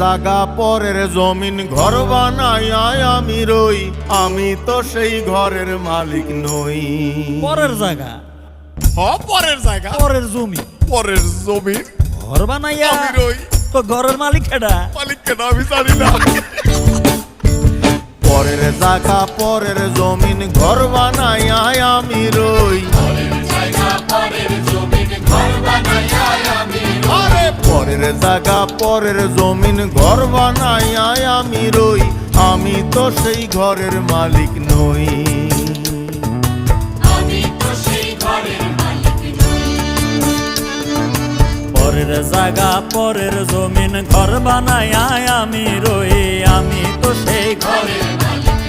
জাগা পরের জমিন ঘর বানাইয়া আমি রই, আমি তো সেই ঘরের মালিক নই। পরের জায়গা, পরের জায়গা, পরের জমি, পরের জমি ঘর বানাইয়া আমি রই, তো ঘরের মালিক কেডা? মালিক কেন আমি জানি না। পরের জাগা পরের জমিন ঘর বানাইয়া আমি রই, আরে পরের জাগা পরের জমিন ঘর বানাইয়া আমি রই, আমি তো সেই ঘরের মালিক নই। পরের জায়গা পরের জমিন ঘর বানাইয়া আমি রই, আমি তো সেই ঘরের মালিক